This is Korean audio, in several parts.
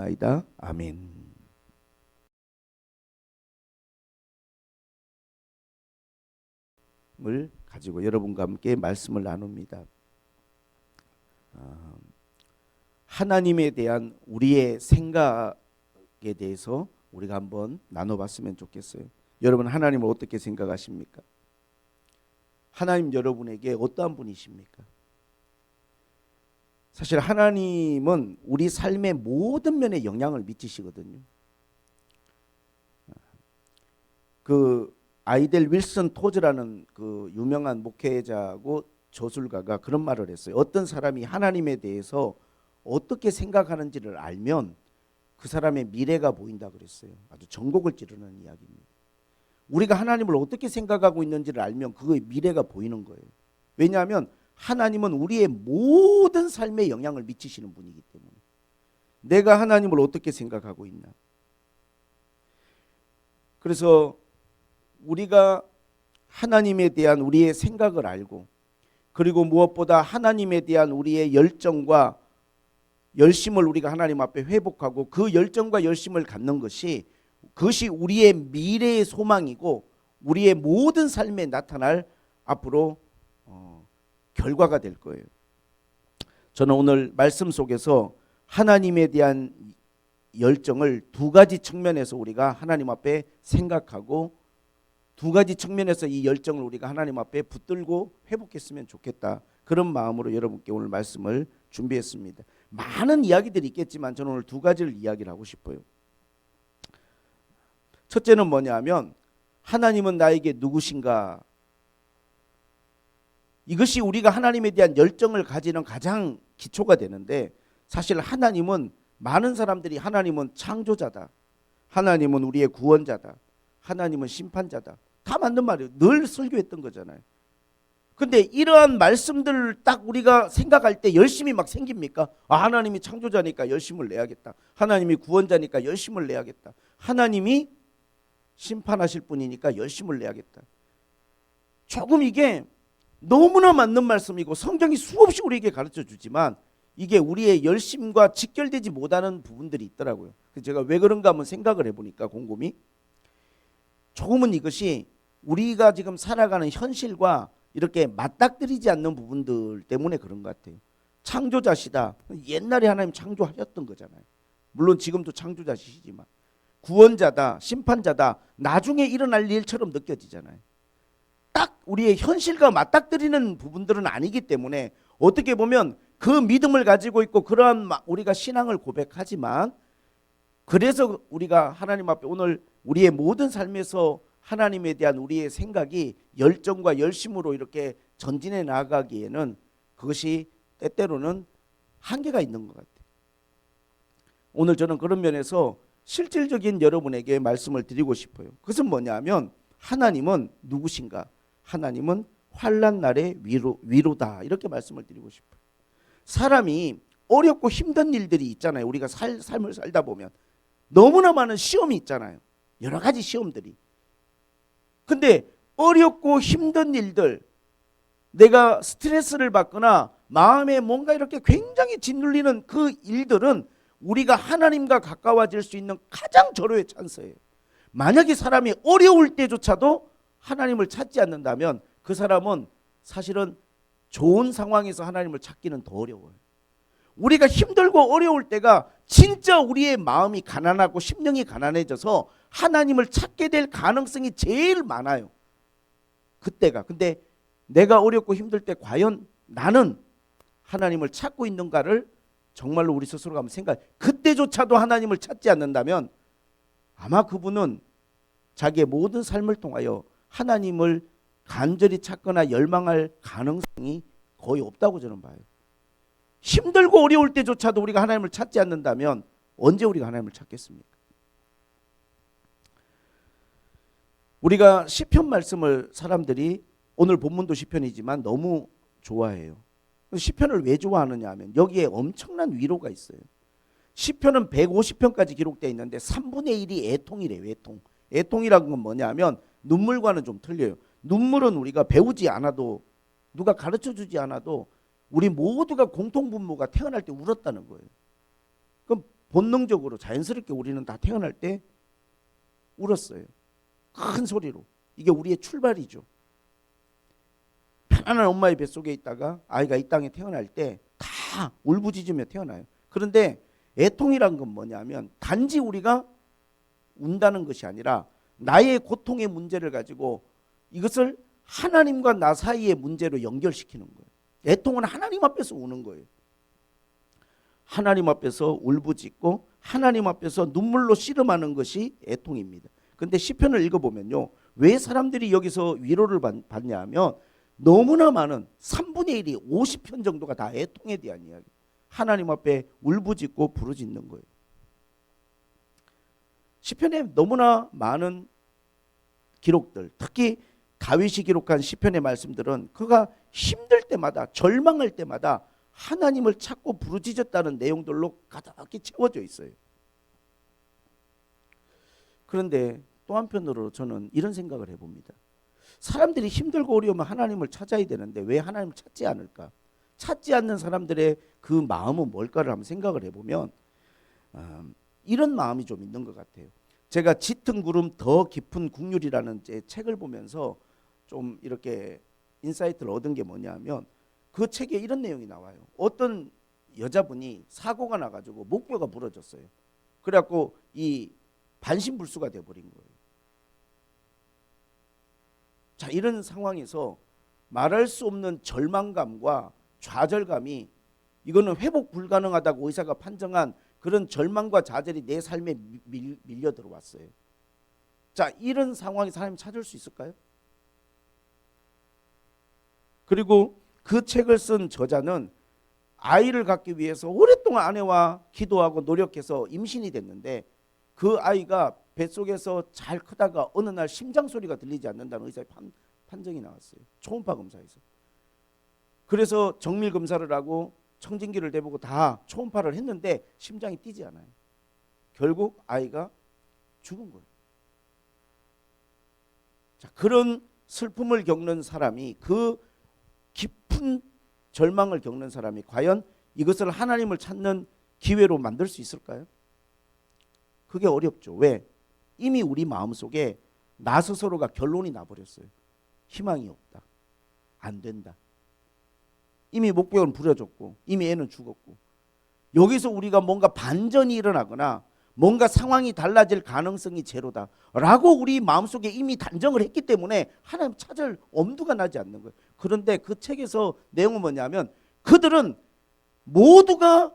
아이다. 아멘. 을 가지고 여러분과 함께 말씀을 나눕니다. 하나님에 대한 우리의 생각에 대해서 우리가 한번 나눠봤으면 좋겠어요. 여러분, 하나님을 어떻게 생각하십니까? 하나님 여러분에게 어떠한 분이십니까? 사실 하나님은 우리 삶의 모든 면에 영향을 미치시거든요. 그 아이델 윌슨 토즈라는 그 유명한 목회자고 저술가가 그런 말을 했어요. 어떤 사람이 하나님에 대해서 어떻게 생각하는지를 알면 그 사람의 미래가 보인다 그랬어요. 아주 전곡을 찌르는 이야기입니다. 우리가 하나님을 어떻게 생각하고 있는지를 알면 그의 미래가 보이는 거예요. 왜냐하면 하나님은 우리의 모든 삶에 영향을 미치시는 분이기 때문에. 내가 하나님을 어떻게 생각하고 있나. 그래서 우리가 하나님에 대한 우리의 생각을 알고, 그리고 무엇보다 하나님에 대한 우리의 열정과 열심을 우리가 하나님 앞에 회복하고 그 열정과 열심을 갖는 것이, 그것이 우리의 미래의 소망이고 우리의 모든 삶에 나타날 앞으로 결과가 될 거예요. 저는 오늘 말씀 속에서 하나님에 대한 열정을 두 가지 측면에서 우리가 하나님 앞에 생각하고, 두 가지 측면에서 이 열정을 우리가 하나님 앞에 붙들고 회복했으면 좋겠다. 그런 마음으로 여러분께 오늘 말씀을 준비했습니다. 많은 이야기들이 있겠지만 저는 오늘 두 가지를 이야기를 하고 싶어요. 첫째는 뭐냐면, 하나님은 나에게 누구신가? 이것이 우리가 하나님에 대한 열정을 가지는 가장 기초가 되는데, 사실 하나님은, 많은 사람들이 하나님은 창조자다, 하나님은 우리의 구원자다, 하나님은 심판자다, 다 맞는 말이에요. 늘 설교했던 거잖아요. 근데 이러한 말씀들을 딱 우리가 생각할 때 열심히 막 생깁니까? 하나님이 창조자니까 열심을 내야겠다, 하나님이 구원자니까 열심을 내야겠다, 하나님이 심판하실 분이니까 열심을 내야겠다. 조금 이게 너무나 맞는 말씀이고 성경이 수없이 우리에게 가르쳐 주지만 이게 우리의 열심과 직결되지 못하는 부분들이 있더라고요. 그래서 제가 왜 그런가 한번 생각을 해보니까 곰곰이 조금은 이것이 우리가 지금 살아가는 현실과 이렇게 맞닥뜨리지 않는 부분들 때문에 그런 것 같아요. 창조자시다, 옛날에 하나님 창조하셨던 거잖아요. 물론 지금도 창조자시지만. 구원자다, 심판자다, 나중에 일어날 일처럼 느껴지잖아요. 딱 우리의 현실과 맞닥뜨리는 부분들은 아니기 때문에 어떻게 보면 그 믿음을 가지고 있고 그러한 우리가 신앙을 고백하지만, 그래서 우리가 하나님 앞에 오늘 우리의 모든 삶에서 하나님에 대한 우리의 생각이 열정과 열심으로 이렇게 전진해 나아가기에는 그것이 때때로는 한계가 있는 것 같아요. 오늘 저는 그런 면에서 실질적인 여러분에게 말씀을 드리고 싶어요. 그것은 뭐냐면, 하나님은 누구신가? 하나님은 환난 날의 위로다, 이렇게 말씀을 드리고 싶어요. 사람이 어렵고 힘든 일들이 있잖아요. 우리가 삶을 살다 보면 너무나 많은 시험이 있잖아요. 여러 가지 시험들이. 근데 어렵고 힘든 일들, 내가 스트레스를 받거나 마음에 뭔가 이렇게 굉장히 짓눌리는 그 일들은 우리가 하나님과 가까워질 수 있는 가장 절호의 찬스예요. 만약에 사람이 어려울 때조차도 하나님을 찾지 않는다면 그 사람은 사실은 좋은 상황에서 하나님을 찾기는 더 어려워요. 우리가 힘들고 어려울 때가 진짜 우리의 마음이 가난하고 심령이 가난해져서 하나님을 찾게 될 가능성이 제일 많아요. 그때가. 근데 내가 어렵고 힘들 때 과연 나는 하나님을 찾고 있는가를 정말로 우리 스스로가 한번 생각해. 그때조차도 하나님을 찾지 않는다면 아마 그분은 자기의 모든 삶을 통하여 하나님을 간절히 찾거나 열망할 가능성이 거의 없다고 저는 봐요. 힘들고 어려울 때조차도 우리가 하나님을 찾지 않는다면 언제 우리가 하나님을 찾겠습니까? 우리가 시편 말씀을 사람들이, 오늘 본문도 시편이지만 너무 좋아해요. 시편을 왜 좋아하느냐 하면 여기에 엄청난 위로가 있어요. 시편은 150편까지 기록되어 있는데 3분의 1이 애통이래요. 애통. 애통이라는 건 뭐냐면 눈물과는 좀 틀려요. 눈물은 우리가 배우지 않아도, 누가 가르쳐주지 않아도 우리 모두가 공통분모가 태어날 때 울었다는 거예요. 그럼 본능적으로 자연스럽게 우리는 다 태어날 때 울었어요. 큰 소리로. 이게 우리의 출발이죠. 편안한 엄마의 뱃속에 있다가 아이가 이 땅에 태어날 때 다 울부짖으며 태어나요. 그런데 애통이란 건 뭐냐면 단지 우리가 운다는 것이 아니라 나의 고통의 문제를 가지고 이것을 하나님과 나 사이의 문제로 연결시키는 거예요. 애통은 하나님 앞에서 우는 거예요. 하나님 앞에서 울부짖고 하나님 앞에서 눈물로 씨름하는 것이 애통입니다. 그런데 시편을 읽어보면요, 왜 사람들이 여기서 위로를 받냐 하면 너무나 많은 3분의 1이 50편 정도가 다 애통에 대한 이야기, 하나님 앞에 울부짖고 부르짖는 거예요. 시편에 너무나 많은 기록들, 특히 다윗이 기록한 시편의 말씀들은 그가 힘들 때마다, 절망할 때마다 하나님을 찾고 부르짖었다는 내용들로 가득히 채워져 있어요. 그런데 또 한편으로 저는 이런 생각을 해봅니다. 사람들이 힘들고 어려우면 하나님을 찾아야 되는데 왜 하나님을 찾지 않을까? 찾지 않는 사람들의 그 마음은 뭘까를 한번 생각을 해보면 이런 마음이 좀 있는 것 같아요. 제가 짙은 구름 더 깊은 국률이라는 제 책을 보면서 좀 이렇게 인사이트를 얻은 게 뭐냐면, 그 책에 이런 내용이 나와요. 어떤 여자분이 사고가 나가지고 목뼈가 부러졌어요. 그래갖고 이 반신불수가 돼버린 거예요. 자, 이런 상황에서 말할 수 없는 절망감과 좌절감이, 이거는 회복 불가능하다고 의사가 판정한 그런 절망과 좌절이 내 삶에 밀려 들어왔어요. 자, 이런 상황에 사람이 찾을 수 있을까요? 그리고 그 책을 쓴 저자는 아이를 갖기 위해서 오랫동안 아내와 기도하고 노력해서 임신이 됐는데 그 아이가 뱃속에서 잘 크다가 어느 날 심장 소리가 들리지 않는다는 의사의 판정이 나왔어요. 초음파 검사에서. 그래서 정밀 검사를 하고 청진기를 대보고 다 초음파를 했는데 심장이 뛰지 않아요. 결국 아이가 죽은 거예요. 자, 그런 슬픔을 겪는 사람이, 그 깊은 절망을 겪는 사람이 과연 이것을 하나님을 찾는 기회로 만들 수 있을까요? 그게 어렵죠. 왜? 이미 우리 마음속에 나 스스로가 결론이 나버렸어요. 희망이 없다. 안 된다. 이미 목표는 부러졌고 이미 애는 죽었고, 여기서 우리가 뭔가 반전이 일어나거나 뭔가 상황이 달라질 가능성이 제로다 라고 우리 마음속에 이미 단정을 했기 때문에 하나님 찾을 엄두가 나지 않는 거예요. 그런데 그 책에서 내용은 뭐냐면, 그들은 모두가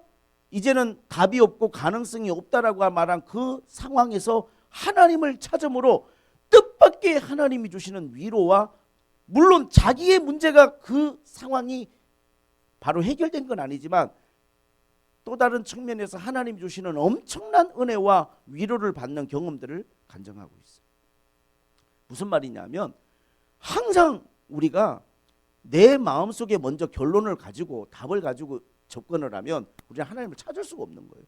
이제는 답이 없고 가능성이 없다라고 말한 그 상황에서 하나님을 찾음으로 뜻밖의 하나님이 주시는 위로와, 물론 자기의 문제가 그 상황이 바로 해결된 건 아니지만 또 다른 측면에서 하나님이 주시는 엄청난 은혜와 위로를 받는 경험들을 간증하고 있어요. 무슨 말이냐면, 항상 우리가 내 마음속에 먼저 결론을 가지고 답을 가지고 접근을 하면 우리는 하나님을 찾을 수가 없는 거예요.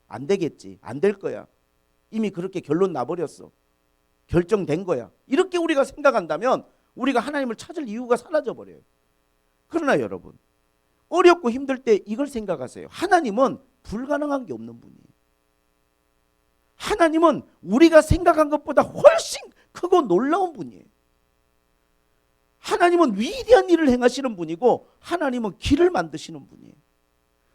안 되겠지, 안 될 거야, 이미 그렇게 결론 나버렸어, 결정된 거야, 이렇게 우리가 생각한다면 우리가 하나님을 찾을 이유가 사라져 버려요. 그러나 여러분, 어렵고 힘들 때 이걸 생각하세요. 하나님은 불가능한 게 없는 분이에요. 하나님은 우리가 생각한 것보다 훨씬 크고 놀라운 분이에요. 하나님은 위대한 일을 행하시는 분이고 하나님은 길을 만드시는 분이에요.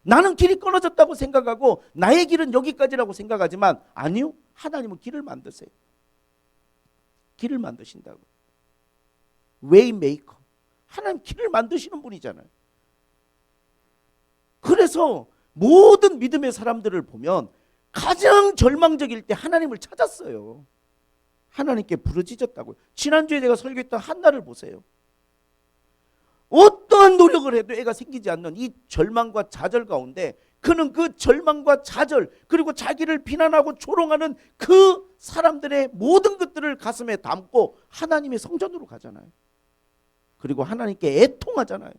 나는 길이 끊어졌다고 생각하고 나의 길은 여기까지라고 생각하지만 아니요, 하나님은 길을 만드세요. 길을 만드신다고. 웨이메이커. 하나님 길을 만드시는 분이잖아요. 그래서 모든 믿음의 사람들을 보면 가장 절망적일 때 하나님을 찾았어요. 하나님께 부르짖었다고요. 지난주에 제가 설교했던 한나를 보세요. 어떠한 노력을 해도 애가 생기지 않는 이 절망과 좌절 가운데 그는 그 절망과 좌절, 그리고 자기를 비난하고 조롱하는 그 사람들의 모든 것들을 가슴에 담고 하나님의 성전으로 가잖아요. 그리고 하나님께 애통하잖아요.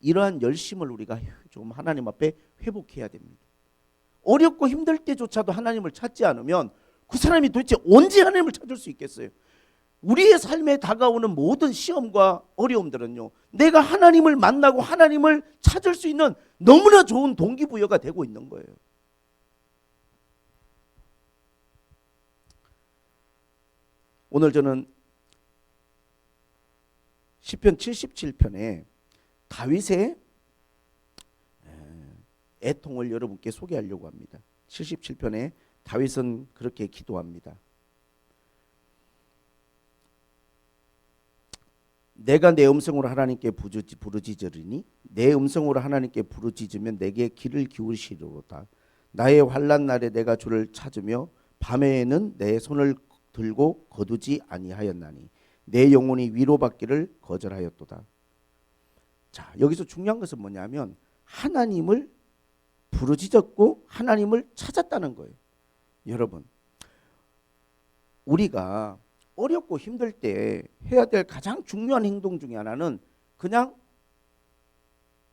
이러한 열심을 우리가 좀 하나님 앞에 회복해야 됩니다. 어렵고 힘들 때조차도 하나님을 찾지 않으면 그 사람이 도대체 언제 하나님을 찾을 수 있겠어요? 우리의 삶에 다가오는 모든 시험과 어려움들은요, 내가 하나님을 만나고 하나님을 찾을 수 있는 너무나 좋은 동기부여가 되고 있는 거예요. 오늘 저는 시편 77편에 다윗의 애통을 여러분께 소개하려고 합니다. 77편에 다윗은 그렇게 기도합니다. 내가 내 음성으로 하나님께 부르짖으리니 내 음성으로 하나님께 부르짖으면 내게 귀를 기울이시리로다. 나의 환난 날에 내가 주를 찾으며 밤에는 내 손을 들고 거두지 아니하였나니 내 영혼이 위로받기를 거절하였도다. 자, 여기서 중요한 것은 뭐냐면 하나님을 부르짖었고 하나님을 찾았다는 거예요. 여러분, 우리가 어렵고 힘들 때 해야 될 가장 중요한 행동 중에 하나는 그냥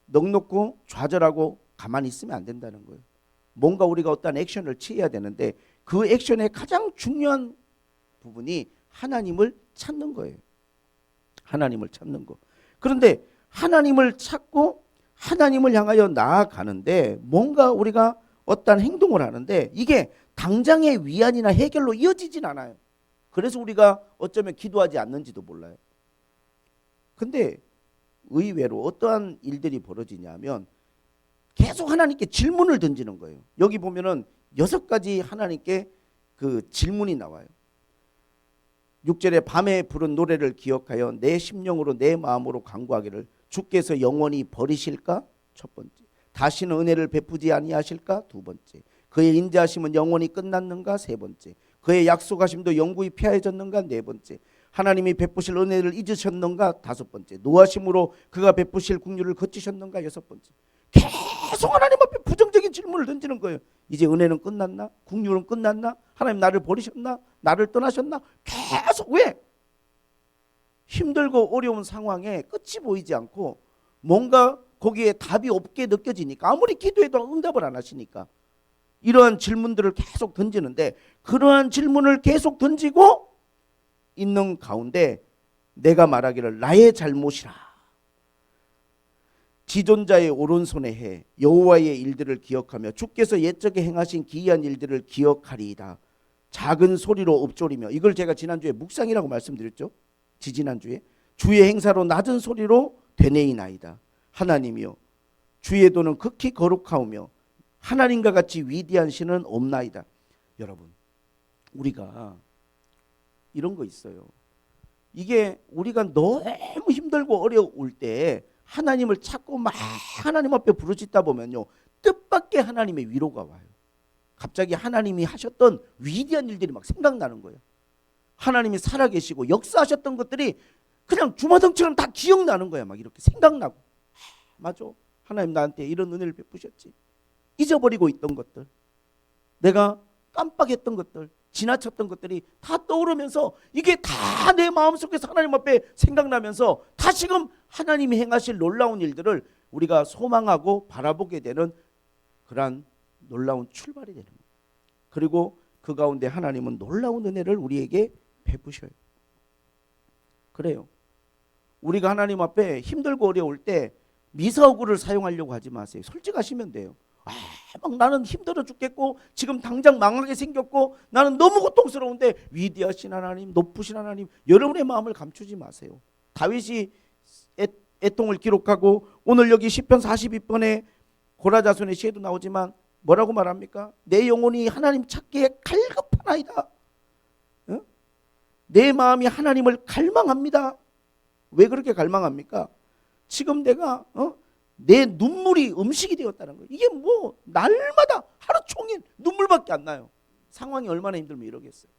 넋놓고 좌절하고 가만히 있으면 안 된다는 거예요. 뭔가 우리가 어떤 액션을 취해야 되는데 그 액션의 가장 중요한 부분이 하나님을 찾는 거예요. 하나님을 찾는 거. 그런데 하나님을 찾고 하나님을 향하여 나아가는데 뭔가 우리가 어떤 행동을 하는데 이게 당장의 위안이나 해결로 이어지진 않아요. 그래서 우리가 어쩌면 기도하지 않는지도 몰라요. 근데 의외로 어떠한 일들이 벌어지냐면 계속 하나님께 질문을 던지는 거예요. 여기 보면은 6가지 하나님께 그 질문이 나와요. 6절에 밤에 부른 노래를 기억하여 내 심령으로 내 마음으로 간구하기를 주께서 영원히 버리실까? 첫 번째. 다시는 은혜를 베푸지 아니하실까? 두 번째. 그의 인자하심은 영원히 끝났는가? 세 번째. 그의 약속하심도 영구히 피하여졌는가? 네 번째. 하나님이 베푸실 은혜를 잊으셨는가? 다섯 번째. 노하심으로 그가 베푸실 긍휼을 거치셨는가? 여섯 번째. 계속 하나님 앞에 부정적인 질문을 던지는 거예요. 이제 은혜는 끝났나? 긍휼은 끝났나? 하나님 나를 버리셨나? 나를 떠나셨나? 계속 왜? 힘들고 어려운 상황에 끝이 보이지 않고 뭔가 거기에 답이 없게 느껴지니까 아무리 기도해도 응답을 안 하시니까 이러한 질문들을 계속 던지는데 그러한 질문을 계속 던지고 있는 가운데 내가 말하기를 나의 잘못이라 지존자의 오른손에 해 여호와의 일들을 기억하며 주께서 옛적에 행하신 기이한 일들을 기억하리이다. 작은 소리로 읊조리며 이걸 제가 지난주에 묵상이라고 말씀드렸죠. 지지난주에 주의 행사로 낮은 소리로 되뇌이나이다. 하나님이여 주의 도는 극히 거룩하오며 하나님과 같이 위대한 신은 없나이다. 여러분 우리가 이런 거 있어요. 이게 우리가 너무 힘들고 어려울 때 하나님을 찾고 막 하나님 앞에 부르짖다 보면요 뜻밖의 하나님의 위로가 와요. 갑자기 하나님이 하셨던 위대한 일들이 막 생각나는 거예요. 하나님이 살아계시고 역사하셨던 것들이 그냥 주마등처럼 다 기억나는 거야. 막 이렇게 생각나고 맞아 하나님 나한테 이런 은혜를 베푸셨지. 잊어버리고 있던 것들 내가 깜빡했던 것들 지나쳤던 것들이 다 떠오르면서 이게 다 내 마음속에서 하나님 앞에 생각나면서 다시금 하나님이 행하실 놀라운 일들을 우리가 소망하고 바라보게 되는 그러한 놀라운 출발이 되는 거예요. 그리고 그 가운데 하나님은 놀라운 은혜를 우리에게 베푸셔요. 그래요. 우리가 하나님 앞에 힘들고 어려울 때 미사오구를 사용하려고 하지 마세요. 솔직하시면 돼요. 막 나는 힘들어 죽겠고 지금 당장 망하게 생겼고 나는 너무 고통스러운데 위대하신 하나님 높으신 하나님 여러분의 마음을 감추지 마세요. 다윗이 애통을 기록하고 오늘 여기 시편 42편에 고라자손의 시에도 나오지만 뭐라고 말합니까? 내 영혼이 하나님 찾기에 갈급하나이다. 내 마음이 하나님을 갈망합니다. 왜 그렇게 갈망합니까? 지금 내가 내 눈물이 음식이 되었다는 거예요. 이게 뭐 날마다 하루 종일 눈물밖에 안 나요. 상황이 얼마나 힘들면 이러겠어요.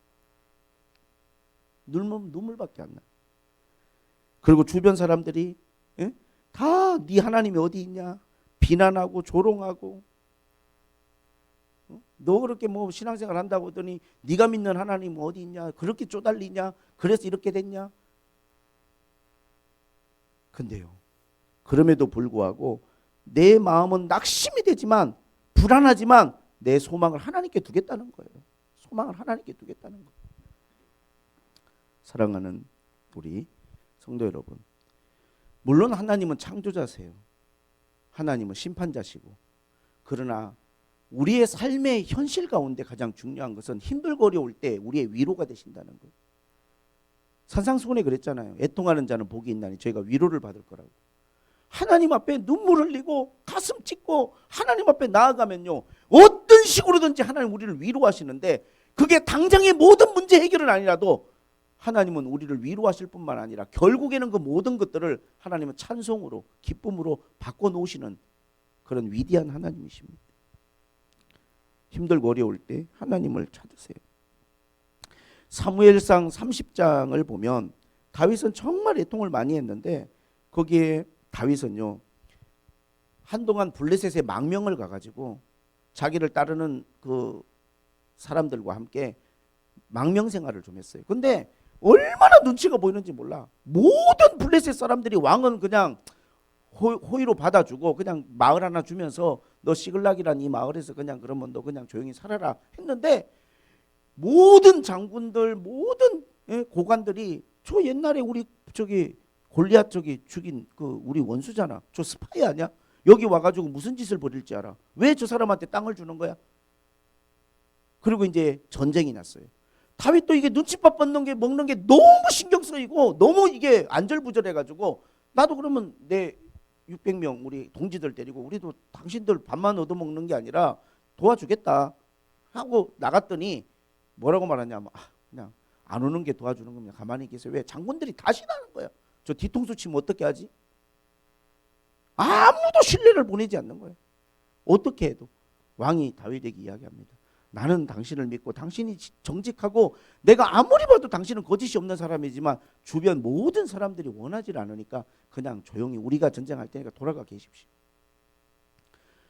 눈물밖에 안 나요. 그리고 주변 사람들이 다 네 하나님이 어디 있냐 비난하고 조롱하고 너 그렇게 뭐 신앙생활 한다고 하더니 네가 믿는 하나님 어디 있냐 그렇게 쪼달리냐 그래서 이렇게 됐냐. 근데요 그럼에도 불구하고 내 마음은 낙심이 되지만 불안하지만 내 소망을 하나님께 두겠다는 거예요. 소망을 하나님께 두겠다는 거예요. 사랑하는 우리 성도 여러분, 물론 하나님은 창조자세요. 하나님은 심판자시고, 그러나 우리의 삶의 현실 가운데 가장 중요한 것은 힘들고 어려울 때 우리의 위로가 되신다는 거예요. 산상수훈에 그랬잖아요. 애통하는 자는 복이 있나니 저희가 위로를 받을 거라고. 하나님 앞에 눈물 흘리고 가슴 찢고 하나님 앞에 나아가면요, 어떤 식으로든지 하나님 우리를 위로하시는데, 그게 당장의 모든 문제 해결은 아니라도 하나님은 우리를 위로하실 뿐만 아니라 결국에는 그 모든 것들을 하나님은 찬송으로, 기쁨으로 바꿔놓으시는 그런 위대한 하나님이십니다. 힘들고 어려울 때 하나님을 찾으세요. 사무엘상 30장을 보면 다윗은 정말 애통을 많이 했는데, 거기에 다윗은요, 한동안 블레셋에 망명을 가가지고 자기를 따르는 그 사람들과 함께 망명 생활을 좀 했어요. 근데 얼마나 눈치가 보이는지 몰라. 모든 블레셋 사람들이 왕은 그냥 호의로 받아주고 그냥 마을 하나 주면서 너 시글락이란 이 마을에서 그냥 그러면 너 그냥 조용히 살아라 했는데, 모든 장군들, 모든 고관들이 저 옛날에 우리 저기 골리앗 저기 죽인 그 우리 원수잖아, 저 스파이 아니야? 여기 와가지고 무슨 짓을 벌일지 알아? 왜 저 사람한테 땅을 주는 거야? 그리고 이제 전쟁이 났어요. 다윗도 이게 눈칫밥 먹는 게 너무 신경 쓰이고 너무 이게 안절부절해가지고, 나도 그러면 내 600명 우리 동지들 데리고 우리도 당신들 밥만 얻어먹는 게 아니라 도와주겠다 하고 나갔더니 뭐라고 말하냐면, 그냥 안 오는 게 도와주는 겁니다. 가만히 계세요. 왜? 장군들이 다 신하는 거야. 저 뒤통수 치면 어떻게 하지? 아무도 신뢰를 보내지 않는 거예요. 어떻게 해도. 왕이 다윗에게 이야기합니다. 나는 당신을 믿고 당신이 정직하고 내가 아무리 봐도 당신은 거짓이 없는 사람이지만 주변 모든 사람들이 원하지 않으니까 그냥 조용히 우리가 전쟁할 테니까 돌아가 계십시오.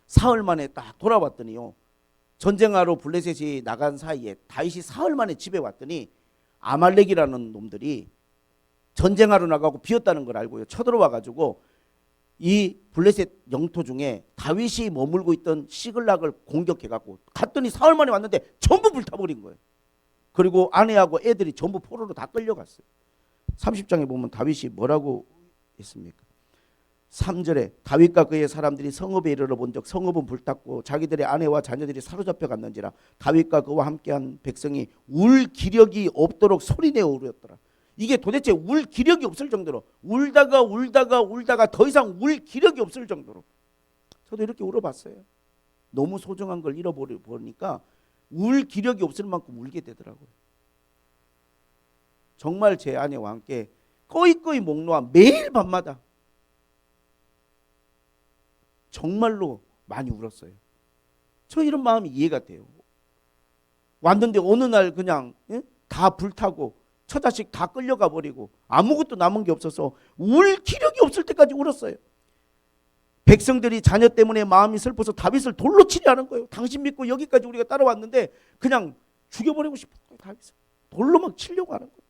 사흘 만에 딱 돌아왔더니요, 전쟁하러 블레셋이 나간 사이에 다윗이 사흘 만에 집에 왔더니 아말렉이라는 놈들이 전쟁하러 나가고 비었다는 걸 알고요, 쳐들어와가지고 이 블레셋 영토 중에 다윗이 머물고 있던 시글락을 공격해갖고 갔더니 사흘 만에 왔는데 전부 불타버린 거예요. 그리고 아내하고 애들이 전부 포로로 다 끌려갔어요. 30장에 보면 다윗이 뭐라고 했습니까? 3절에 다윗과 그의 사람들이 성읍에 이르러 본즉 성읍은 불탔고 자기들의 아내와 자녀들이 사로잡혀 갔는지라 다윗과 그와 함께한 백성이 울 기력이 없도록 소리내어 울었더라. 이게 도대체 울 기력이 없을 정도로 울다가 더 이상 울 기력이 없을 정도로. 저도 이렇게 울어봤어요. 너무 소중한 걸 잃어버리니까 울 기력이 없을 만큼 울게 되더라고요. 정말 제 아내와 함께 꺼이꺼이 목 놓아 매일 밤마다 정말로 많이 울었어요. 저 이런 마음이 이해가 돼요. 왔는데 어느 날 그냥 다 불타고 처자식 다 끌려가 버리고 아무것도 남은 게 없어서 울 기력이 없을 때까지 울었어요. 백성들이 자녀 때문에 마음이 슬퍼서 다윗을 돌로 치려 하는 거예요. 당신 믿고 여기까지 우리가 따라왔는데 그냥 죽여버리고 싶은 거예요. 다윗을 돌로 막 치려고 하는 거예요.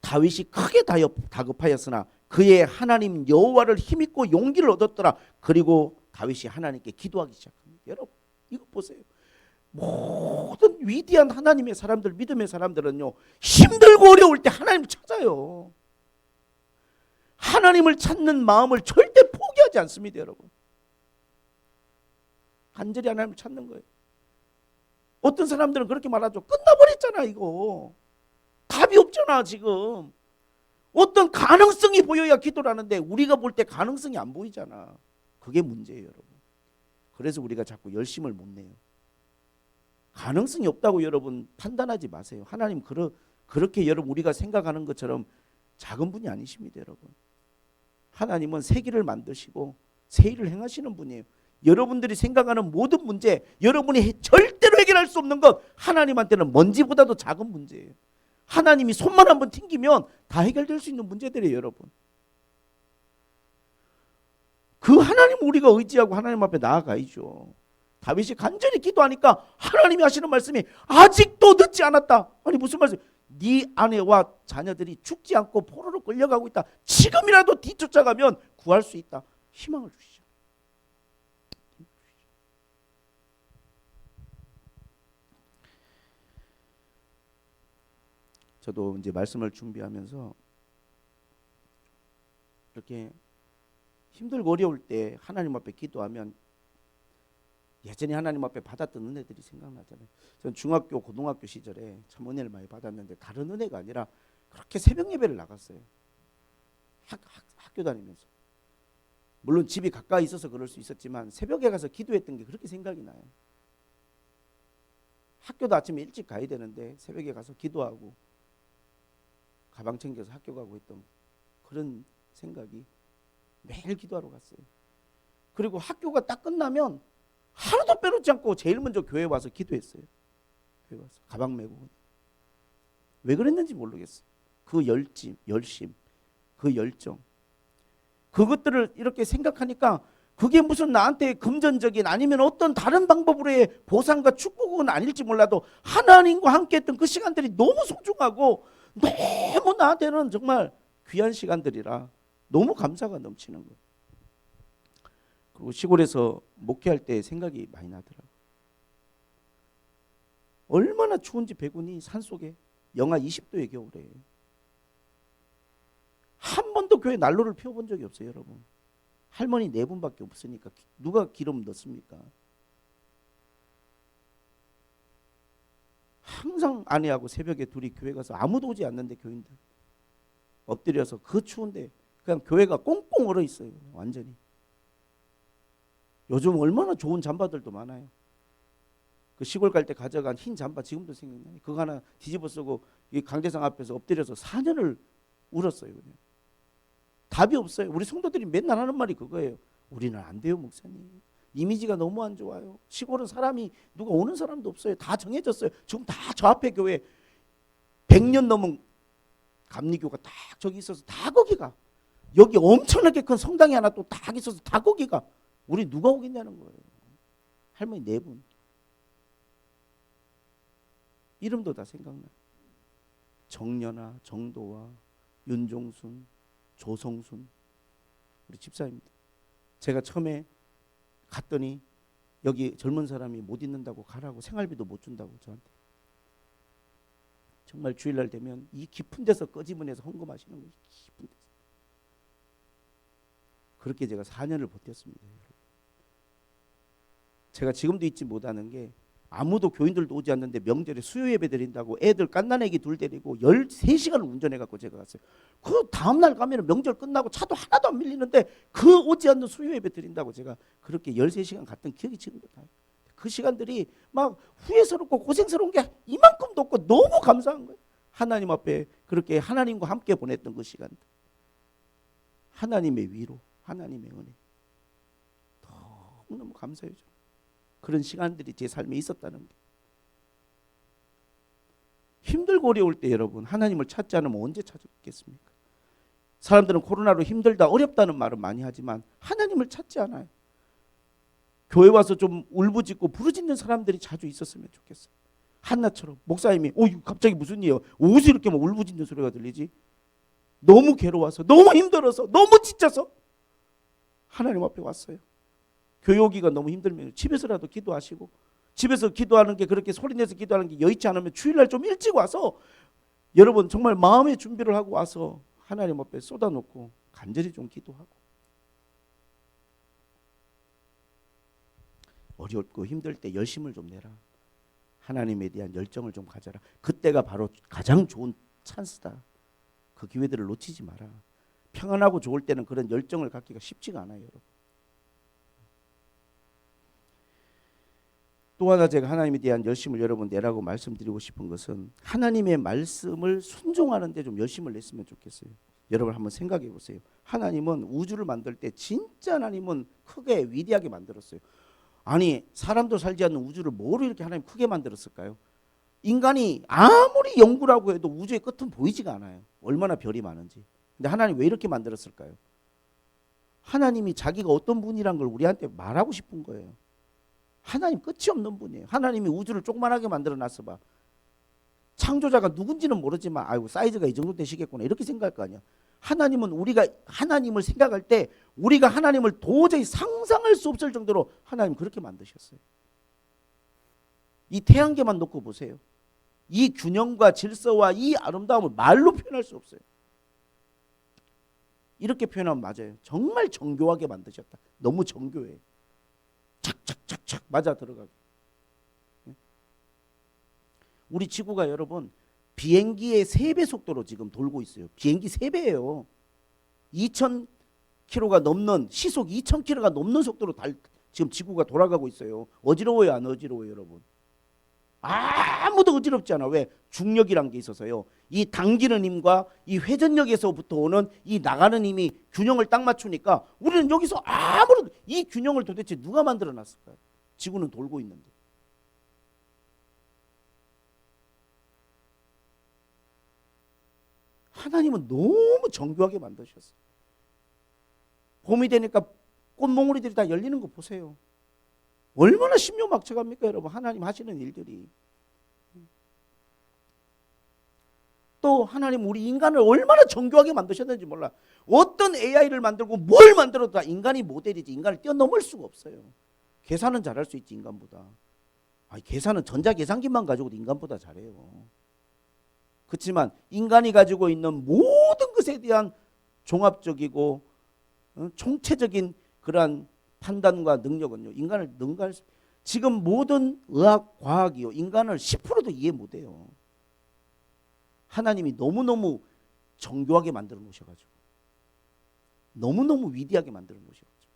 다윗이 크게 다급하였으나 그의 하나님 여호와를 힘입고 용기를 얻었더라. 그리고 다윗이 하나님께 기도하기 시작합니다. 여러분 이거 보세요. 모든 위대한 하나님의 사람들, 믿음의 사람들은요, 힘들고 어려울 때 하나님을 찾아요. 하나님을 찾는 마음을 절대 포기하지 않습니다. 여러분 간절히 하나님을 찾는 거예요. 어떤 사람들은 그렇게 말하죠. 끝나버렸잖아 이거. 답이 없잖아 지금. 어떤 가능성이 보여야 기도를 하는데 우리가 볼 때 가능성이 안 보이잖아. 그게 문제예요. 여러분. 그래서 우리가 자꾸 열심을 못 내요. 가능성이 없다고 여러분 판단하지 마세요. 하나님 그렇게 여러분 우리가 생각하는 것처럼 작은 분이 아니십니다. 여러분. 하나님은 세계를 만드시고 새 일을 행하시는 분이에요. 여러분들이 생각하는 모든 문제, 여러분이 절대로 해결할 수 없는 것 하나님한테는 먼지보다도 작은 문제예요. 하나님이 손만 한번 튕기면 다 해결될 수 있는 문제들이에요. 여러분. 그 하나님 우리가 의지하고 하나님 앞에 나아가야죠. 다윗이 간절히 기도하니까 하나님이 하시는 말씀이 아직도 늦지 않았다. 아니 무슨 말씀? 네 아내와 자녀들이 죽지 않고 포로로 끌려가고 있다. 지금이라도 뒤쫓아가면 구할 수 있다. 희망을 주시죠. 저도 이제 말씀을 준비하면서 이렇게 힘들고 어려울 때 하나님 앞에 기도하면 예전에 하나님 앞에 받았던 은혜들이 생각나잖아요. 저는 중학교, 고등학교 시절에 참 은혜를 많이 받았는데 다른 은혜가 아니라 그렇게 새벽 예배를 나갔어요. 학교 다니면서. 물론 집이 가까이 있어서 그럴 수 있었지만 새벽에 가서 기도했던 게 그렇게 생각이 나요. 학교도 아침에 일찍 가야 되는데 새벽에 가서 기도하고 가방 챙겨서 학교 가고 했던 그런 생각이 매일 기도하러 갔어요. 그리고 학교가 딱 끝나면 하루도 빼놓지 않고 제일 먼저 교회 와서 기도했어요. 교회 와서 가방 메고. 왜 그랬는지 모르겠어요. 그 열심, 그 열정. 그것들을 이렇게 생각하니까 그게 무슨 나한테 금전적인 아니면 어떤 다른 방법으로의 보상과 축복은 아닐지 몰라도 하나님과 함께 했던 그 시간들이 너무 소중하고 너무 나한테는 정말 귀한 시간들이라 너무 감사가 넘치는 거예요. 그리고 시골에서 목회할 때 생각이 많이 나더라고요. 얼마나 추운지 백운이 산속에 영하 20도의 겨울에 한 번도 교회 난로를 피워본 적이 없어요. 여러분, 할머니 4분밖에 없으니까 누가 기름 넣습니까? 항상 아내하고 새벽에 둘이 교회 가서 아무도 오지 않는데 교인들 엎드려서 그 추운데 그냥 교회가 꽁꽁 얼어 있어요. 완전히. 요즘 얼마나 좋은 잠바들도 많아요. 그 시골 갈 때 가져간 흰 잠바 지금도 생각나요. 그거 하나 뒤집어 쓰고 이 강대상 앞에서 엎드려서 4년을 울었어요. 그냥. 답이 없어요. 우리 성도들이 맨날 하는 말이 그거예요. 우리는 안 돼요, 목사님. 이미지가 너무 안 좋아요. 시골은 사람이 누가 오는 사람도 없어요. 다 정해졌어요. 지금 다 저 앞에 교회 100년 넘은 감리교가 딱 저기 있어서 다 거기가. 여기 엄청나게 큰 성당이 하나 또 딱 있어서 다 거기가. 우리 누가 오겠냐는 거예요. 할머니 4분. 이름도 다 생각나요. 정연아, 정도와, 윤종순, 조성순 우리 집사입니다. 제가 처음에 갔더니 여기 젊은 사람이 못 있는다고 가라고 생활비도 못 준다고 저한테. 정말 주일날 되면 이 깊은 데서 꺼지문에서 헌금하시는 거예요. 깊은 데서. 그렇게 제가 4년을 버텼습니다. 제가 지금도 잊지 못하는 게 아무도 교인들도 오지 않는데 명절에 수요 예배 드린다고 애들 갓난아기 둘 데리고 13시간을 운전해 갖고 제가 갔어요. 그 다음날 가면 명절 끝나고 차도 하나도 안 밀리는데 그 오지 않는 수요 예배 드린다고 제가 그렇게 13시간 갔던 기억이 지금도 나요. 그 시간들이 막 후회스럽고 고생스러운 게 이만큼도 없고 너무 감사한 거예요. 하나님 앞에 그렇게 하나님과 함께 보냈던 그 시간들. 하나님의 위로, 하나님의 은혜. 너무너무 감사해요. 그런 시간들이 제 삶에 있었다는 게. 힘들고 어려울 때 여러분 하나님을 찾지 않으면 언제 찾겠습니까? 사람들은 코로나로 힘들다 어렵다는 말은 많이 하지만 하나님을 찾지 않아요. 교회 와서 좀 울부짖고 부르짖는 사람들이 자주 있었으면 좋겠어요. 한나처럼 목사님이 갑자기 무슨 일이야? 어디서 이렇게 막 울부짖는 소리가 들리지? 너무 괴로워서 너무 힘들어서 너무 지쳐서 하나님 앞에 왔어요. 교회 오기가 너무 힘들면 집에서라도 기도하시고 집에서 기도하는 게 그렇게 소리내서 기도하는 게 여의치 않으면 주일날 좀 일찍 와서 여러분 정말 마음의 준비를 하고 와서 하나님 앞에 쏟아놓고 간절히 좀 기도하고 어렵고 힘들 때 열심을 좀 내라. 하나님에 대한 열정을 좀 가져라. 그때가 바로 가장 좋은 찬스다. 그 기회들을 놓치지 마라. 평안하고 좋을 때는 그런 열정을 갖기가 쉽지가 않아요, 여러분. 또 하나 제가 하나님에 대한 열심을 여러분 내라고 말씀드리고 싶은 것은 하나님의 말씀을 순종하는 데 좀 열심을 냈으면 좋겠어요. 여러분 한번 생각해 보세요. 하나님은 우주를 만들 때 진짜 하나님은 크게 위대하게 만들었어요. 아니 사람도 살지 않는 우주를 뭐로 이렇게 하나님 크게 만들었을까요? 인간이 아무리 연구라고 해도 우주의 끝은 보이지가 않아요. 얼마나 별이 많은지. 근데 하나님 왜 이렇게 만들었을까요? 하나님이 자기가 어떤 분이란 걸 우리한테 말하고 싶은 거예요. 하나님 끝이 없는 분이에요. 하나님이 우주를 조그만하게 만들어 놨어 봐. 창조자가 누군지는 모르지만 아이고 사이즈가 이 정도 되시겠구나 이렇게 생각할 거 아니야. 하나님은 우리가 하나님을 생각할 때 우리가 하나님을 도저히 상상할 수 없을 정도로 하나님 그렇게 만드셨어요. 이 태양계만 놓고 보세요. 이 균형과 질서와 이 아름다움을 말로 표현할 수 없어요. 이렇게 표현하면 맞아요. 정말 정교하게 만드셨다. 너무 정교해. 착착착착 맞아 들어가게. 우리 지구가 여러분 비행기의 3배 속도로 지금 돌고 있어요. 비행기 3배예요. 2,000km가 넘는 시속 2,000km가 넘는 속도로 지금 지구가 돌아가고 있어요. 어지러워요, 안 어지러워요, 여러분? 아무도 어지럽지 않아. 왜? 중력이란 게 있어서요. 이 당기는 힘과 이 회전력에서부터 오는 이 나가는 힘이 균형을 딱 맞추니까 우리는 여기서 아무런 이 균형을 도대체 누가 만들어 놨을까요? 지구는 돌고 있는데. 하나님은 너무 정교하게 만드셨어요. 봄이 되니까 꽃몽우리들이 다 열리는 거 보세요. 얼마나 신묘막측합니까, 여러분? 하나님 하시는 일들이. 또 하나님 우리 인간을 얼마나 정교하게 만드셨는지 몰라. 어떤 AI를 만들고 뭘 만들어도 다 인간이 모델이지 인간을 뛰어넘을 수가 없어요. 계산은 잘할 수 있지 인간보다. 계산은 전자계산기만 가지고도 인간보다 잘해요. 그렇지만 인간이 가지고 있는 모든 것에 대한 종합적이고 총체적인 그러한 판단과 능력은요, 인간을 능가할 수, 지금 모든 의학, 과학이요, 인간을 10%도 이해 못해요. 하나님이 너무너무 정교하게 만들어 놓으셔가지고, 너무너무 위대하게 만들어 놓으셔가지고.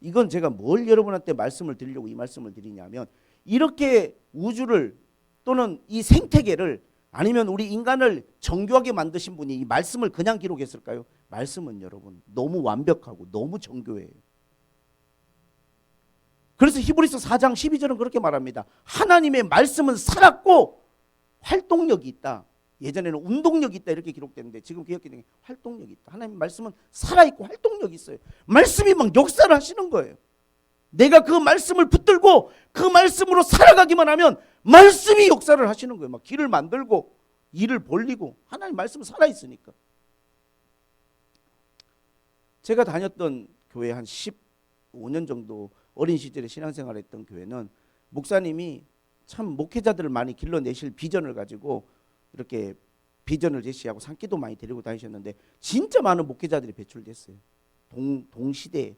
이건 제가 뭘 여러분한테 말씀을 드리려고 이 말씀을 드리냐면, 이렇게 우주를 또는 이 생태계를 아니면 우리 인간을 정교하게 만드신 분이 이 말씀을 그냥 기록했을까요? 말씀은 여러분 너무 완벽하고 너무 정교해요. 그래서 히브리서 4장 12절은 그렇게 말합니다. 하나님의 말씀은 살았고 활동력이 있다. 예전에는 운동력이 있다 이렇게 기록되는데 지금 기억되는 게 활동력이 있다. 하나님의 말씀은 살아있고 활동력이 있어요. 말씀이 막 역사를 하시는 거예요. 내가 그 말씀을 붙들고 그 말씀으로 살아가기만 하면 말씀이 역사를 하시는 거예요. 막 길을 만들고 일을 벌리고 하나님 말씀은 살아있으니까. 제가 다녔던 교회 한 15년 정도 어린 시절에 신앙생활을 했던 교회는 목사님이 참 목회자들을 많이 길러내실 비전을 가지고 이렇게 비전을 제시하고 산기도 많이 데리고 다니셨는데 진짜 많은 목회자들이 배출됐어요. 동시대에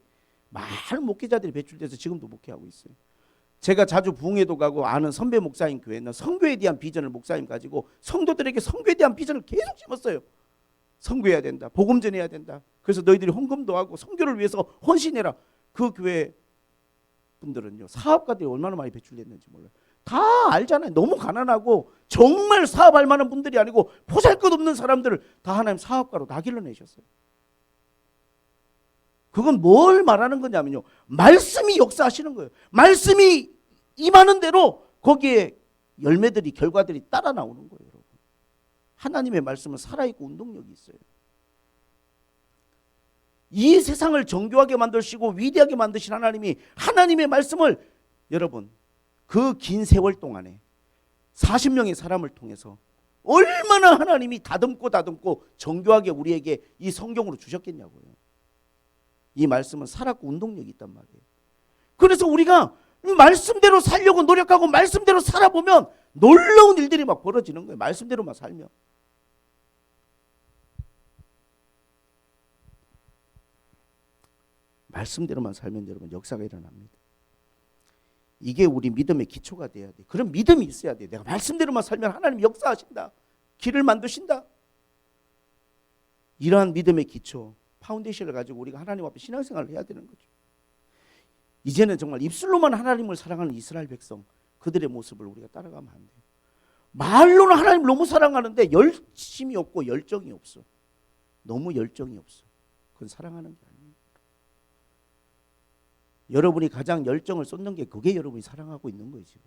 많은 목회자들이 배출돼서 지금도 목회하고 있어요. 제가 자주 부흥회도 가고 아는 선배 목사님 교회는 선교에 대한 비전을 목사님 가지고 성도들에게 선교에 대한 비전을 계속 심었어요. 선교해야 된다. 복음 전해야 된다. 그래서 너희들이 헌금도 하고 선교를 위해서 헌신해라. 그 교회 분들은요. 사업가들이 얼마나 많이 배출됐는지 몰라요. 다 알잖아요. 너무 가난하고 정말 사업할 만한 분들이 아니고 보잘것없는 사람들을 다 하나님 사업가로 다 길러내셨어요. 그건 뭘 말하는 거냐면요. 말씀이 역사하시는 거예요. 말씀이 임하는 대로 거기에 열매들이 결과들이 따라 나오는 거예요. 여러분. 하나님의 말씀은 살아있고 운동력이 있어요. 이 세상을 정교하게 만드시고 위대하게 만드신 하나님이 하나님의 말씀을 여러분 그 긴 세월 동안에 40명의 사람을 통해서 얼마나 하나님이 다듬고 정교하게 우리에게 이 성경으로 주셨겠냐고요. 이 말씀은 살았고 운동력이 있단 말이에요. 그래서 우리가 말씀대로 살려고 노력하고 말씀대로 살아보면 놀라운 일들이 막 벌어지는 거예요. 말씀대로만 살면. 말씀대로만 살면 여러분 역사가 일어납니다. 이게 우리 믿음의 기초가 돼야 돼. 그런 믿음이 있어야 돼. 내가 말씀대로만 살면 하나님 역사하신다. 길을 만드신다. 이러한 믿음의 기초, 파운데이션을 가지고 우리가 하나님 앞에 신앙생활을 해야 되는 거죠. 이제는 정말 입술로만 하나님을 사랑하는 이스라엘 백성, 그들의 모습을 우리가 따라가면 안 돼요. 말로는 하나님 너무 사랑하는데 열심이 없고 열정이 없어. 너무 열정이 없어. 그건 사랑하는 게 아니에요. 여러분이 가장 열정을 쏟는 게 그게 여러분이 사랑하고 있는 거예요. 지금.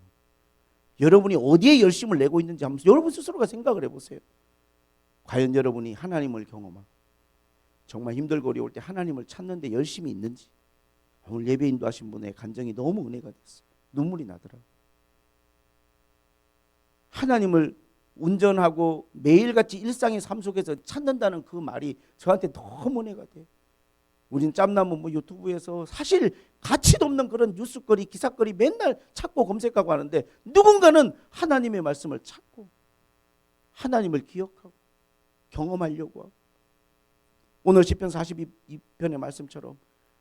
여러분이 어디에 열심을 내고 있는지 한번 여러분 스스로가 생각을 해보세요. 과연 여러분이 하나님을 경험하고 정말 힘들고 어려울 때 하나님을 찾는데 열심히 있는지. 오늘 예배 인도하신 분의 간정이 너무 은혜가 됐어요. 눈물이 나더라고요. 하나님을 운전하고 매일같이 일상의 삶 속에서 찾는다는 그 말이 저한테 너무 은혜가 돼요. 우린 짬나무 뭐 유튜브에서 사실 가치도 없는 그런 뉴스거리, 기사거리 맨날 찾고 검색하고 하는데, 누군가는 하나님의 말씀을 찾고 하나님을 기억하고 경험하려고 하고, 오늘 시편 42편의 말씀처럼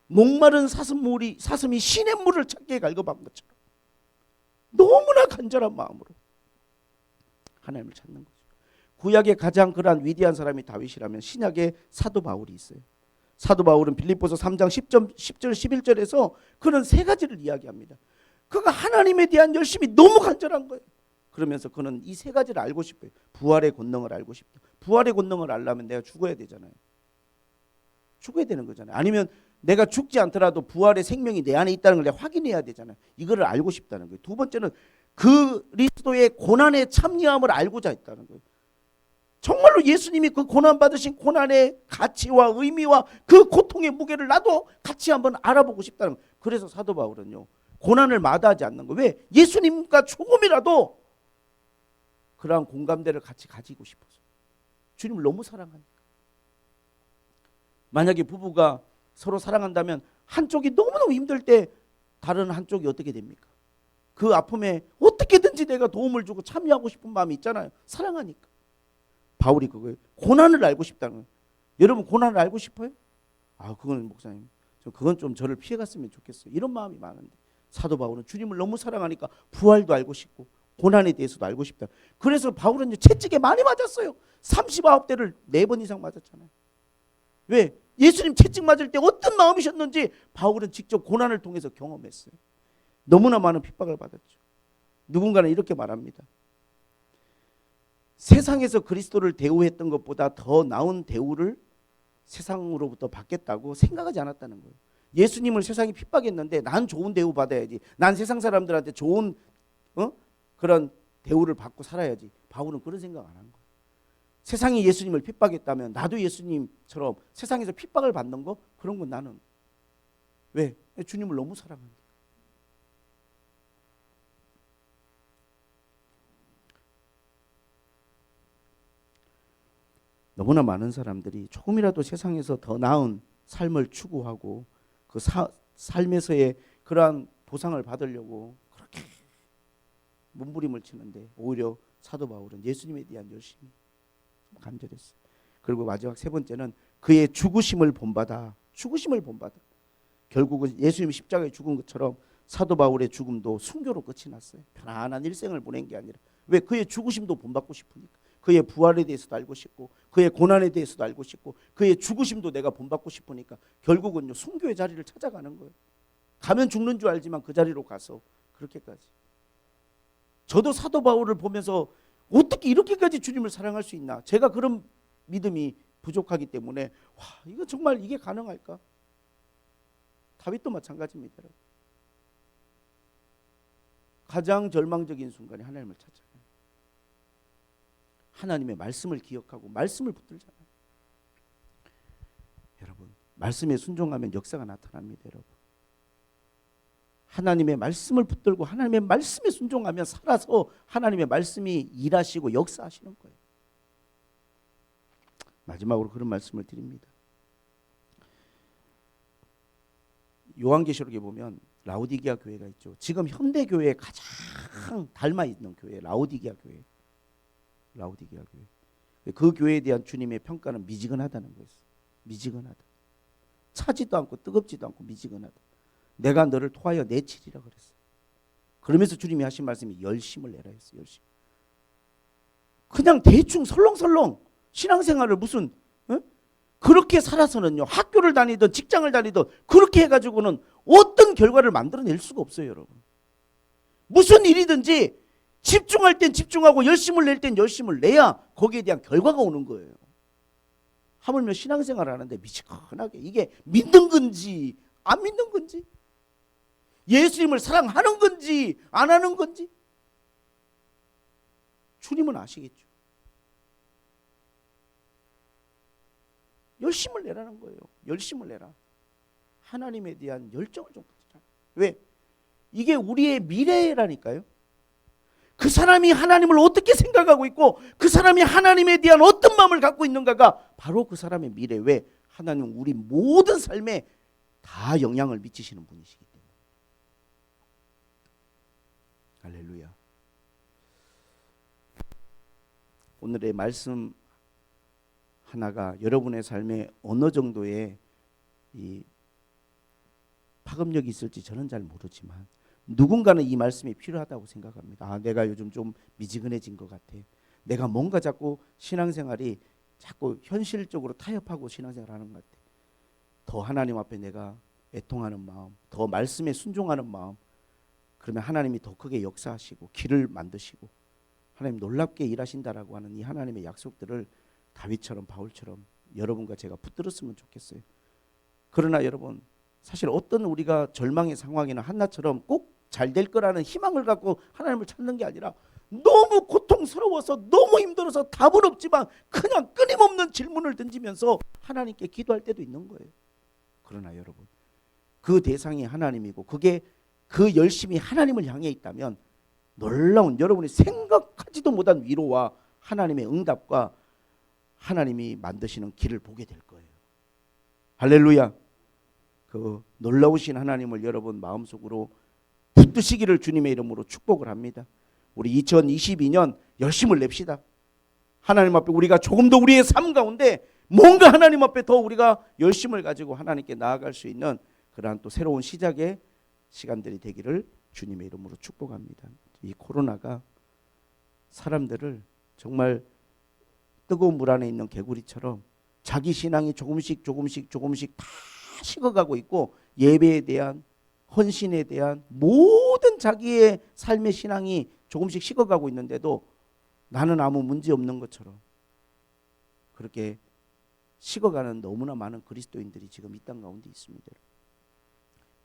목마른 사슴이 신의 물을 찾게 갈급한 것처럼 너무나 간절한 마음으로 하나님을 찾는 거죠. 구약의 가장 그러한 위대한 사람이 다윗이라면 신약의 사도 바울이 있어요. 사도 바울은 빌립보서 3장 10절 11절에서 그는 세 가지를 이야기합니다. 그가 하나님에 대한 열심이 너무 간절한 거예요. 그러면서 그는 이 세 가지를 알고 싶어요. 부활의 권능을 알고 싶다. 부활의 권능을 알려면 내가 죽어야 되잖아요. 죽어야 되는 거잖아요. 아니면 내가 죽지 않더라도 부활의 생명이 내 안에 있다는 걸 내가 확인해야 되잖아요. 이거를 알고 싶다는 거예요. 두 번째는 그리스도의 고난에 참여함을 알고자 했다는 거예요. 정말로 예수님이 그 고난 받으신 고난의 가치와 의미와 그 고통의 무게를 나도 같이 한번 알아보고 싶다는 거예요. 그래서 사도 바울은요, 고난을 마다하지 않는 거예요. 왜? 예수님과 조금이라도 그러한 공감대를 같이 가지고 싶어서. 주님을 너무 사랑하니까. 만약에 부부가 서로 사랑한다면 한쪽이 너무너무 힘들 때 다른 한쪽이 어떻게 됩니까? 그 아픔에 어떻게든지 내가 도움을 주고 참여하고 싶은 마음이 있잖아요. 사랑하니까. 바울이 그거예요. 고난을 알고 싶다는 거예요. 여러분 고난을 알고 싶어요? 그건 목사님, 그건 좀 저를 피해갔으면 좋겠어요. 이런 마음이 많은데, 사도 바울은 주님을 너무 사랑하니까 부활도 알고 싶고 고난에 대해서도 알고 싶다. 그래서 바울은 채찍에 많이 맞았어요. 39대를 4번 이상 맞았잖아요. 왜? 예수님 채찍 맞을 때 어떤 마음이셨는지 바울은 직접 고난을 통해서 경험했어요. 너무나 많은 핍박을 받았죠. 누군가는 이렇게 말합니다. 세상에서 그리스도를 대우했던 것보다 더 나은 대우를 세상으로부터 받겠다고 생각하지 않았다는 거예요. 예수님을 세상이 핍박했는데 난 좋은 대우 받아야지, 난 세상 사람들한테 좋은 그런 대우를 받고 살아야지. 바울은 그런 생각 안 한 거예요. 세상이 예수님을 핍박했다면 나도 예수님처럼 세상에서 핍박을 받는 거, 그런 건 나는 왜? 주님을 너무 사랑하니까. 너무나 많은 사람들이 조금이라도 세상에서 더 나은 삶을 추구하고 그 삶에서의 그러한 보상을 받으려고 그렇게 몸부림을 치는데, 오히려 사도 바울은 예수님에 대한 열심이 간절했어요. 그리고 마지막 세 번째는 그의 죽으심을 본받아. 죽으심을 본받아. 결국은 예수님이 십자가에 죽은 것처럼 사도 바울의 죽음도 순교로 끝이 났어요. 편안한 일생을 보낸 게 아니라, 왜? 그의 죽으심도 본받고 싶으니까. 그의 부활에 대해서도 알고 싶고 그의 고난에 대해서도 알고 싶고 그의 죽으심도 내가 본받고 싶으니까 결국은요, 순교의 자리를 찾아가는 거예요. 가면 죽는 줄 알지만 그 자리로 가서 그렇게까지. 저도 사도 바울을 보면서 어떻게 이렇게까지 주님을 사랑할 수 있나, 제가 그런 믿음이 부족하기 때문에 이거 정말 이게 가능할까? 다윗도 마찬가지입니다. 여러분. 가장 절망적인 순간에 하나님을 찾잖아요. 하나님의 말씀을 기억하고 말씀을 붙들잖아요. 여러분, 말씀에 순종하면 역사가 나타납니다. 여러분, 하나님의 말씀을 붙들고 하나님의 말씀에 순종하면 살아서 하나님의 말씀이 일하시고 역사하시는 거예요. 마지막으로 그런 말씀을 드립니다. 요한계시록에 보면 라오디게아 교회가 있죠. 지금 현대 교회에 가장 닮아 있는 교회, 라오디게아 교회. 라오디게아 교회. 그 교회에 대한 주님의 평가는 미지근하다는 거였어요. 미지근하다. 차지도 않고 뜨겁지도 않고 미지근하다. 내가 너를 토하여 내치리라 그랬어요. 그러면서 주님이 하신 말씀이 열심을 내라 했어요. 열심. 그냥 대충 설렁설렁 신앙생활을 무슨 그렇게 살아서는요, 학교를 다니든 직장을 다니든 그렇게 해가지고는 어떤 결과를 만들어낼 수가 없어요. 여러분, 무슨 일이든지 집중할 땐 집중하고 열심을 낼 땐 열심을 내야 거기에 대한 결과가 오는 거예요. 하물며 신앙생활을 하는데 미지근하게 이게 믿는 건지 안 믿는 건지, 예수님을 사랑하는 건지 안 하는 건지 주님은 아시겠죠. 열심을 내라는 거예요. 열심을 내라. 하나님에 대한 열정을 좀 가지라. 왜? 이게 우리의 미래라니까요. 그 사람이 하나님을 어떻게 생각하고 있고 그 사람이 하나님에 대한 어떤 마음을 갖고 있는가가 바로 그 사람의 미래. 왜? 하나님은 우리 모든 삶에 다 영향을 미치시는 분이시기 때문에. 할렐루야. 오늘의 말씀 하나가 여러분의 삶에 어느 정도의 이 파급력이 있을지 저는 잘 모르지만 누군가는 이 말씀이 필요하다고 생각합니다. 아, 내가 요즘 좀 미지근해진 것 같아. 내가 뭔가 자꾸 신앙생활이 자꾸 현실적으로 타협하고 신앙생활하는 것 같아. 더 하나님 앞에 내가 애통하는 마음, 더 말씀에 순종하는 마음, 그러면 하나님이 더 크게 역사하시고 길을 만드시고 하나님 놀랍게 일하신다라고 하는 이 하나님의 약속들을 다윗처럼 바울처럼 여러분과 제가 붙들었으면 좋겠어요. 그러나 여러분, 사실 어떤 우리가 절망의 상황이나 한나처럼 꼭 잘 될 거라는 희망을 갖고 하나님을 찾는 게 아니라 너무 고통스러워서 너무 힘들어서 답은 없지만 그냥 끊임없는 질문을 던지면서 하나님께 기도할 때도 있는 거예요. 그러나 여러분, 그 대상이 하나님이고 그게 그 열심이 하나님을 향해 있다면 놀라운 여러분이 생각하지도 못한 위로와 하나님의 응답과 하나님이 만드시는 길을 보게 될 거예요. 할렐루야. 그 놀라우신 하나님을 여러분 마음속으로 붙드시기를 주님의 이름으로 축복을 합니다. 우리 2022년 열심을 냅시다. 하나님 앞에 우리가 조금 더 우리의 삶 가운데 뭔가 하나님 앞에 더 우리가 열심을 가지고 하나님께 나아갈 수 있는 그러한 또 새로운 시작의 시간들이 되기를 주님의 이름으로 축복합니다. 이 코로나가 사람들을 정말 뜨거운 물 안에 있는 개구리처럼 자기 신앙이 조금씩 다 식어가고 있고 예배에 대한 헌신에 대한 모든 자기의 삶의 신앙이 조금씩 식어가고 있는데도 나는 아무 문제 없는 것처럼 그렇게 식어가는 너무나 많은 그리스도인들이 지금 이 땅 가운데 있습니다.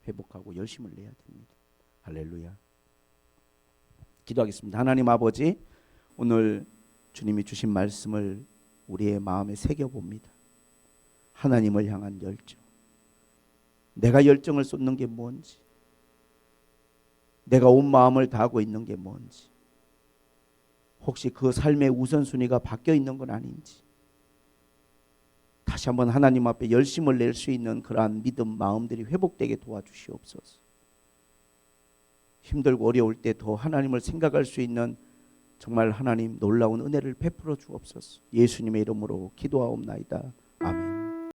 회복하고 열심을 내야 됩니다. 할렐루야. 기도하겠습니다. 하나님 아버지, 오늘 주님이 주신 말씀을 우리의 마음에 새겨봅니다. 하나님을 향한 열정, 내가 열정을 쏟는 게 뭔지, 내가 온 마음을 다하고 있는 게 뭔지, 혹시 그 삶의 우선순위가 바뀌어 있는 건 아닌지 다시 한번 하나님 앞에 열심을 낼 수 있는 그러한 믿음 마음들이 회복되게 도와주시옵소서. 힘들고 어려울 때 더 하나님을 생각할 수 있는 정말 하나님 놀라운 은혜를 베풀어 주옵소서. 예수님의 이름으로 기도하옵나이다.